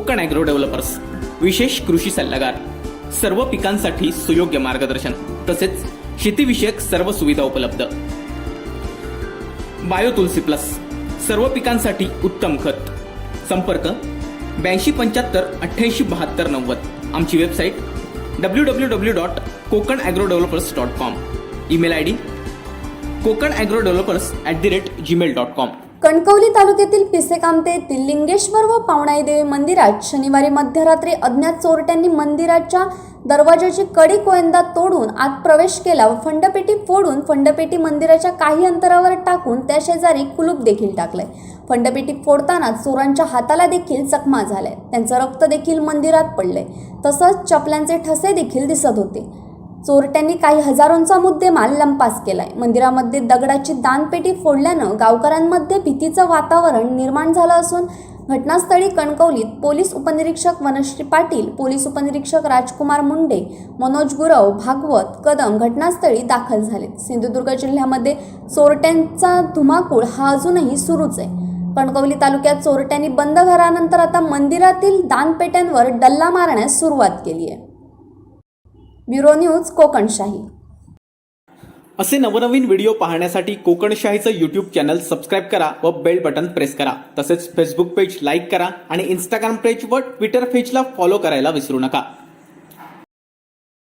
Konkan agro developers, विशेष कृषी सल्लागार, सर्व पिकांसाठी सुयोग्य मार्गदर्शन तसेच शेतीविषयक सर्व सुविधा उपलब्ध। बायो तुलसी प्लस, सर्व पिकांसाठी उत्तम खत। संपर्क 8275887290। आमची website www.kokanagroddevelopers.com। Email ID kokanagroddevelopers@gmail.com। Kankavli तालुक्यातील पिसेकामते येथील लिंगेश्वर व पावणाई देवी मंदिरात शनिवारी मध्यरात्री अज्ञात चोरट्यांनी मंदिराच्या दरवाजाची कडी कोयंदा तोडून आत प्रवेश केला व फंडपेटी फोडून फंडपेटी मंदिराच्या काही अंतरावर टाकून त्या शेजारी कुलूप देखील टाकले। फंडपेटी फोडताना चोरांच्या हाताला देखील जखमा झाल्या, त्यांचं रक्त देखील मंदिरात पडले, तसंच चपल्यांचे ठसे देखील दिसत होते। चोरट्यांनी काही हजारोंचा मुद्देमाल लंपास केलाय। मंदिरामध्ये दगडाची दानपेटी फोडल्यानं गावकऱ्यांमध्ये भीतीचं वातावरण निर्माण झालं असून घटनास्थळी कणकवलीत पोलीस उपनिरीक्षक वनश्री पाटील, पोलीस उपनिरीक्षक राजकुमार मुंडे, मनोज गुरव, भागवत कदम घटनास्थळी दाखल झाले। सिंधुदुर्ग जिल्ह्यामध्ये चोरट्यांचा धुमाकूळ हा अजूनही सुरूच आहे। कणकवली तालुक्यात चोरट्यांनी बंद घरानंतर आता मंदिरातील दानपेट्यांवर डल्ला मारण्यास सुरुवात केली आहे। Bureau news Kokanshahi. असे नवनवीन व्हिडिओ पाहण्यासाठी कोकणशाहीचं यूट्यूब चॅनल सबस्क्राईब करा व बेल बटन प्रेस करा। तसेच फेसबुक पेज लाईक करा आणि इंस्टाग्राम पेज व ट्विटर पेजला फॉलो करायला विसरू नका।